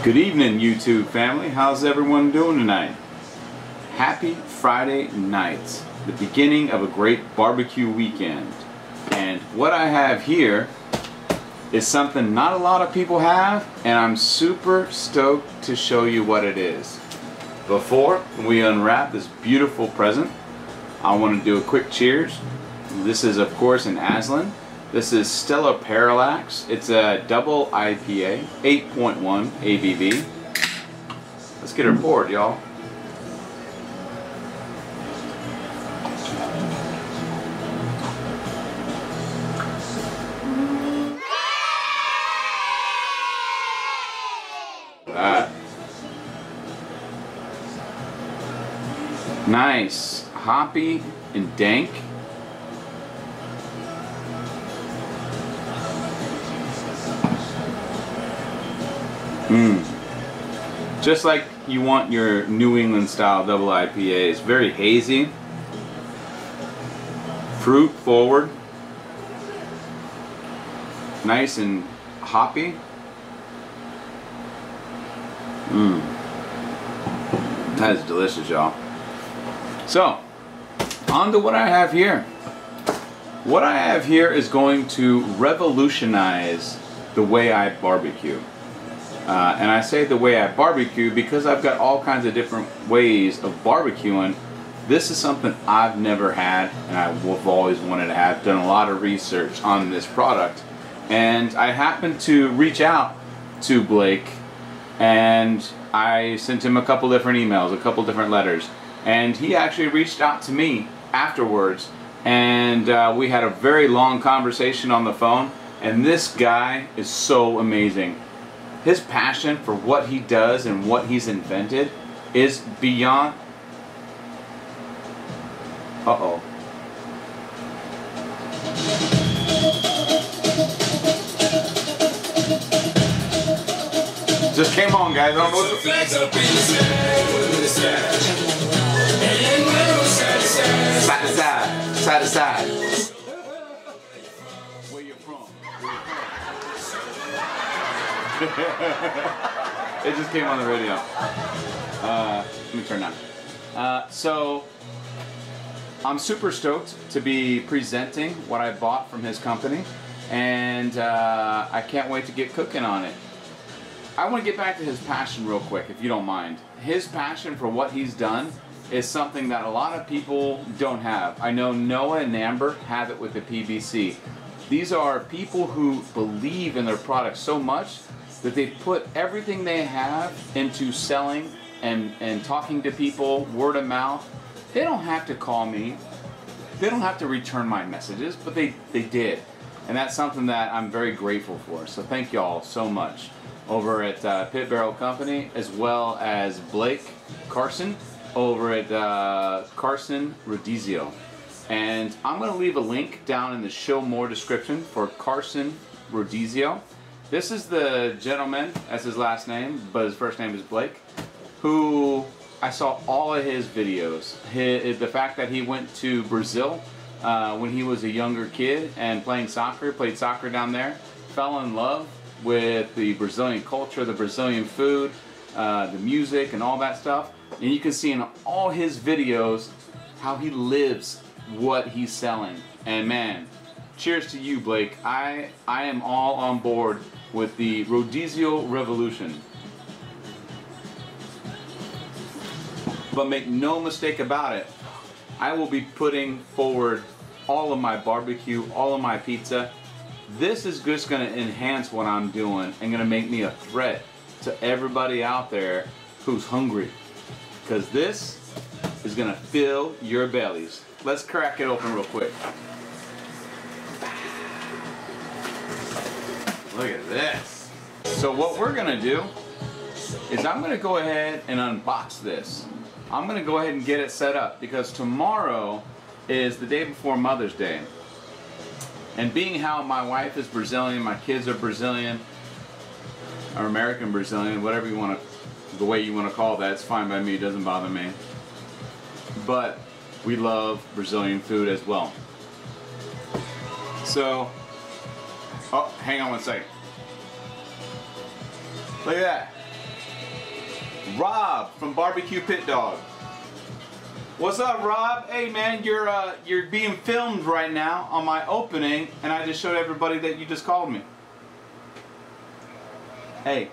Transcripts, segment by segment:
Good evening, YouTube family. How's everyone doing tonight? Happy Friday night, the beginning of a great barbecue weekend. And what I have here is something not a lot of people have, and I'm super stoked to show you what it is. Before we unwrap this beautiful present, I want to do a quick cheers. This is, of course, an Aslan. This is Stella Parallax. It's a double IPA, 8.1 ABV. Let's get her poured, y'all. Nice, hoppy and dank. Just like you want your New England style double IPAs, very hazy, fruit forward, nice and hoppy. That is delicious, y'all. So, on to what I have here. What I have here is going to revolutionize the way I barbecue. And I say the way I barbecue because I've got all kinds of different ways of barbecuing. This is something I've never had, and I've always wanted to have. Done a lot of research on this product, and I happened to reach out to Blake, and I sent him a couple different emails, a couple different letters, and he actually reached out to me afterwards, and we had a very long conversation on the phone. And this guy is so amazing. His passion for what he does and what he's invented is beyond... Uh-oh. Just came on, guys. I don't know what the... Side to side. Side to side. Where you from? It just came on the radio. Let me turn it on. So, I'm super stoked to be presenting what I bought from his company, and I can't wait to get cooking on it. I want to get back to his passion real quick, if you don't mind. His passion for what he's done is something that a lot of people don't have. I know Noah and Amber have it with the PBC. These are people who believe in their product so much that they put everything they have into selling and talking to people, word of mouth. They don't have to call me. They don't have to return my messages, but they did. And that's something that I'm very grateful for. So thank y'all so much over at Pit Barrel Company, as well as Blake Carson over at Carson Rodizio. And I'm going to leave a link down in the show more description for Carson Rodizio. This is the gentleman, that's his last name, but his first name is Blake, who I saw all of his videos. The fact that he went to Brazil when he was a younger kid and played soccer down there, fell in love with the Brazilian culture, the Brazilian food, the music and all that stuff. And you can see in all his videos how he lives what he's selling. And man, cheers to you, Blake. I am all on board with the Rodizio Revolution. But make no mistake about it, I will be putting forward all of my barbecue, all of my pizza. This is just going to enhance what I'm doing and going to make me a threat to everybody out there who's hungry. Because this is going to fill your bellies. Let's crack it open real quick. Look at this. So what we're going to do is I'm going to go ahead and unbox this. I'm going to go ahead and get it set up because tomorrow is the day before Mother's Day. And being how my wife is Brazilian, my kids are Brazilian, or American Brazilian, whatever you want to, the way you want to call that, it's fine by me, it doesn't bother me. But we love Brazilian food as well. So, oh, hang on one second. Look at that. Rob from BBQ Pit Dog. What's up, Rob? Hey man, you're being filmed right now on my opening, and I just showed everybody that you just called me. Hey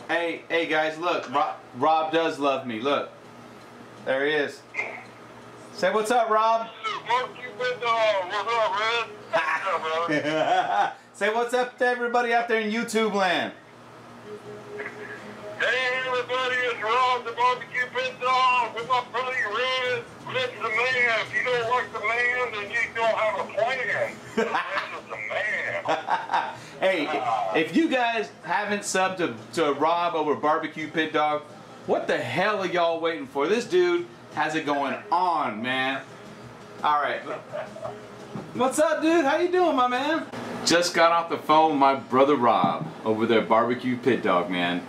guys, look, Rob does love me. Look, there he is. Say what's up, Rob. BBQ Pit Dog. What's up, man? What's up, brother? Say what's up to everybody out there in YouTube land. Hey, everybody, it's Rob, the BBQ Pit Dog, with my buddy Red. Red's the man. If you don't like the man, then you don't have a plan. Red's the man. Hey, if you guys haven't subbed to Rob over BBQ Pit Dog, what the hell are y'all waiting for? This dude has it going on, man. All right. What's up, dude? How you doing, my man? Just got off the phone with my brother Rob over there, BBQ Pit Dog, man.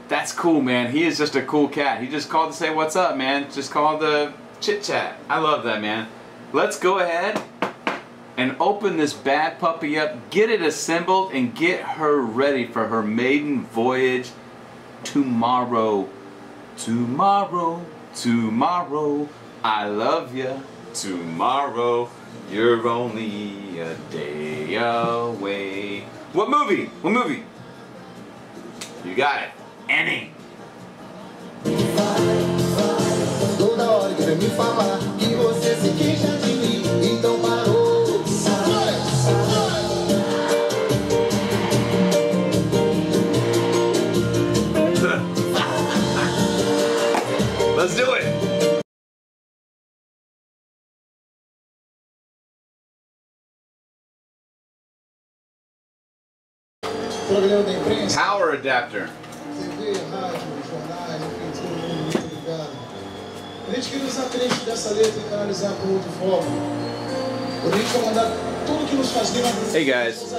That's cool, man. He is just a cool cat. He just called to say what's up, man. Just called to chit chat. I love that, man. Let's go ahead and open this bad puppy up, get it assembled, and get her ready for her maiden voyage tomorrow. Tomorrow, tomorrow, I love ya. Tomorrow, you're only a day away. What movie? What movie? You got it. Annie. Toda hora que vem me falar que você se queixa de mim, então parou. Let's do it. Programa da imprensa, Power adapter. TV, rádio, jornais, enfim, todo mundo muito ligado. A gente queria usar trecho dessa letra e canalizar para outra forma. Poderia comandar tudo que nos faz bem. Hey guys,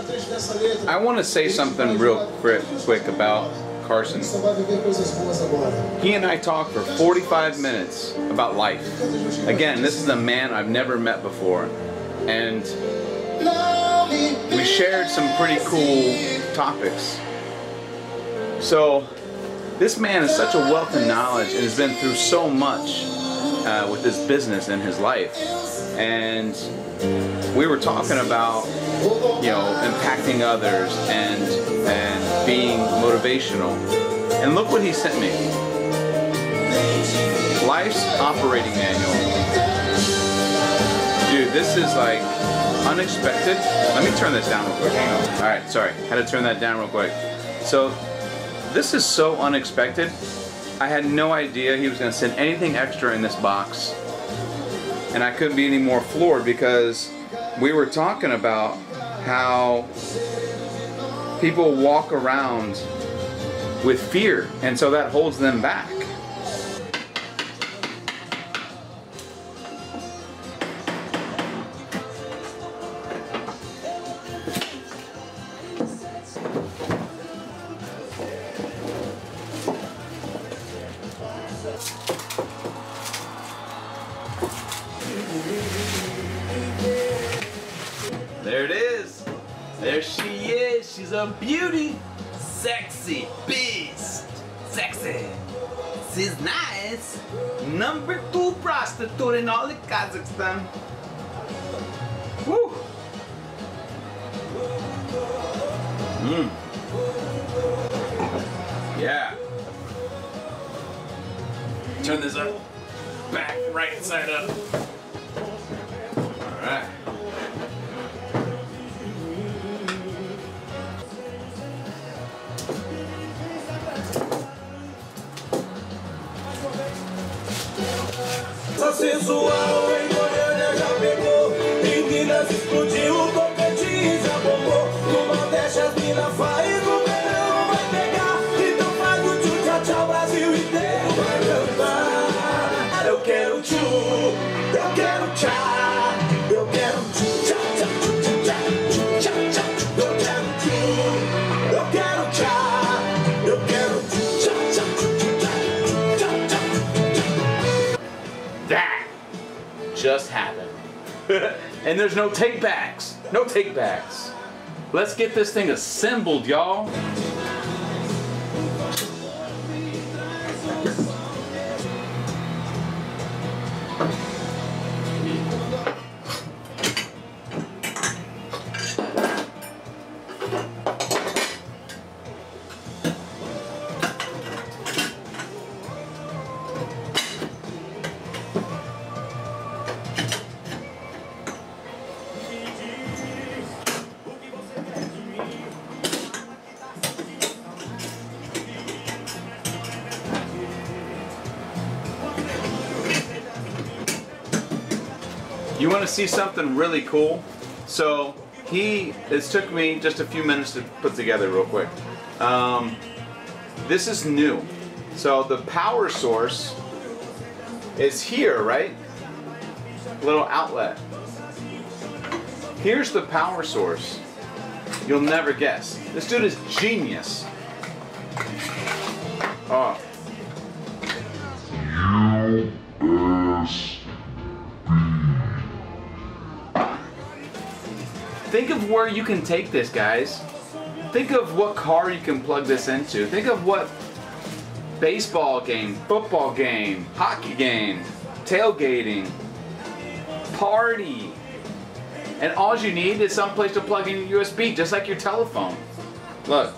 I want to say something real quick about Carson. He and I talked for 45 minutes about life. Again, this is a man I've never met before, and we shared some pretty cool topics. So this man is such a wealth of knowledge and has been through so much with his business and his life, and we were talking about, you know, impacting others and being motivational. And look what he sent me. Life's operating manual. Dude, this is like unexpected. Let me turn this down real quick. Alright, sorry. Had to turn that down real quick. So, this is so unexpected. I had no idea he was going to send anything extra in this box. And I couldn't be any more floored because we were talking about how people walk around with fear, and so that holds them back. There it is. There she is. She's a beauty. Sexy beast. Sexy. She's nice. Number 2 prostitute in all of Kazakhstan. Woo. Yeah. Turn this up. Back right side up. All right. Sensual em Goiânia já pegou, em Minas explodiu, o Tocantins já bombou, no Nordeste as minas faz, no verão vai pegar, então faz o tchu tchau tchau, Brasil inteiro vai cantar. Eu quero tchu, eu quero tchá, eu quero tchu tchau tchau tchu tchau tchau tchau, eu quero tchu, eu quero tchá, eu quero tchu tchau tchau tchu tchau tchau. That just happened. And there's no take backs. No take backs. Let's get this thing assembled, y'all. You want to see something really cool? So it took me just a few minutes to put together real quick. This is new. So the power source is here, right? Little outlet. Here's the power source. You'll never guess. This dude is genius. Oh. Think of where you can take this, guys. Think of what car you can plug this into. Think of what baseball game, football game, hockey game, tailgating, party. And all you need is some place to plug in your USB, just like your telephone. Look.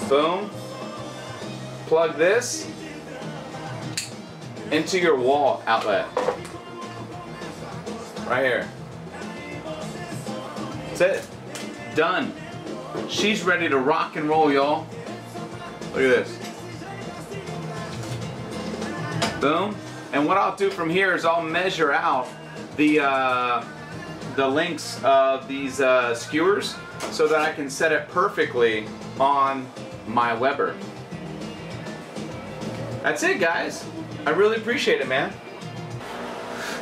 Boom. Plug this into your wall outlet. Right here. That's it. Done. She's ready to rock and roll, y'all. Look at this. Boom. And what I'll do from here is I'll measure out the lengths of these skewers so that I can set it perfectly on my Weber. That's it, guys. I really appreciate it, man.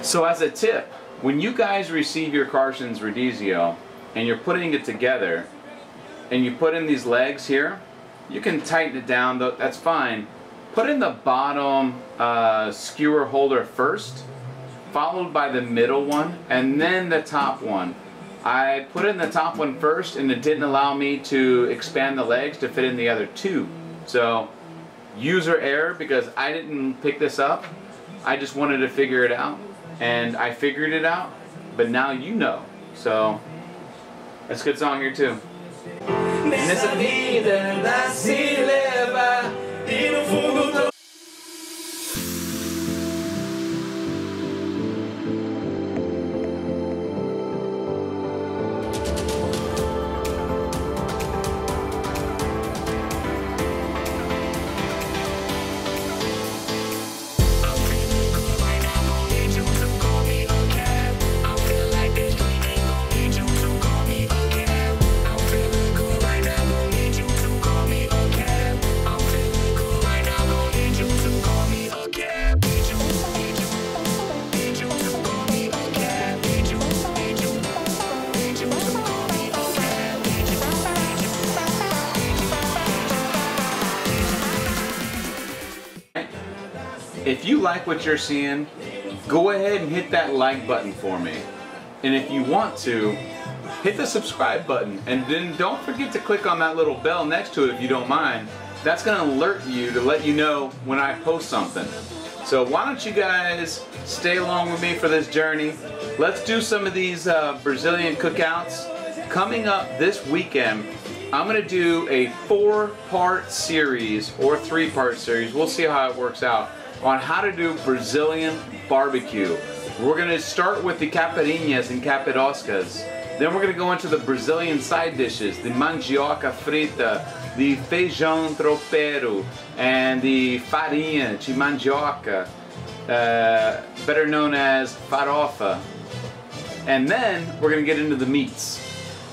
So as a tip, when you guys receive your Carson's Rodizio and you're putting it together and you put in these legs here, you can tighten it down, that's fine. Put in the bottom skewer holder first, followed by the middle one, and then the top one. I put in the top one first and it didn't allow me to expand the legs to fit in the other two. So, user error because I didn't pick this up. I just wanted to figure it out. And I figured it out, but now you know. So, that's a good song here too. Nessa vida dá se levar e no fundo If you like what you're seeing, go ahead and hit that like button for me. And if you want to, hit the subscribe button. And then don't forget to click on that little bell next to it if you don't mind. That's going to alert you to let you know when I post something. So why don't you guys stay along with me for this journey. Let's do some of these Brazilian cookouts. Coming up this weekend, I'm going to do a 4-part series or 3-part series. We'll see how it works out. On how to do Brazilian barbecue. We're going to start with the caipirinhas and capiroscas. Then we're going to go into the Brazilian side dishes, the mandioca frita, the feijão tropeiro, and the farinha de mandioca, better known as farofa. And then we're going to get into the meats.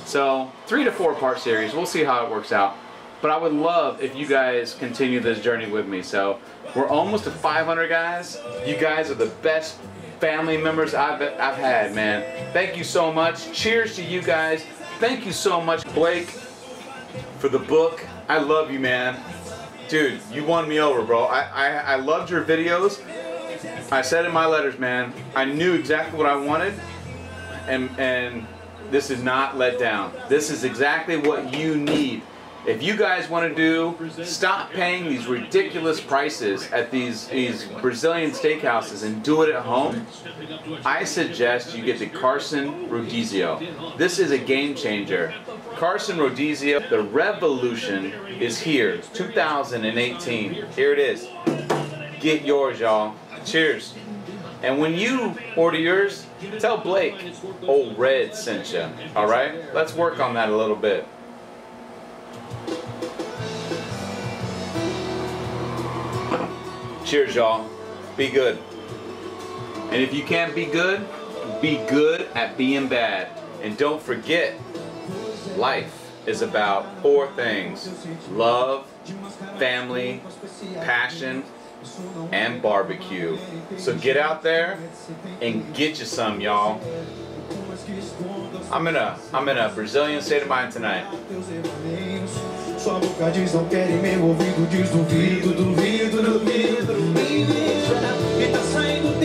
So 3 to 4 part series. We'll see how it works out. But I would love if you guys continue this journey with me. So we're almost at 500 guys. You guys are the best family members I've had, man. Thank you so much. Cheers to you guys. Thank you so much, Blake, for the book. I love you, man. Dude, you won me over, bro. I loved your videos. I said in my letters, man, I knew exactly what I wanted, and this is not let down. This is exactly what you need. If you guys want to do, stop paying these ridiculous prices at these Brazilian steakhouses and do it at home, I suggest you get the Carson Rodizio. This is a game changer. Carson Rodizio, the revolution is here, 2018. Here it is. Get yours, y'all. Cheers. And when you order yours, tell Blake Old Red sent you. All right? Let's work on that a little bit. Cheers, y'all. Be good. And if you can't be good at being bad. And don't forget, life is about 4 things: love, family, passion, and barbecue. So get out there and get you some, y'all. I'm in a Brazilian state of mind tonight. Sua boca diz não quer e meu ouvido diz duvido, duvido, duvido, duvido. E tá saindo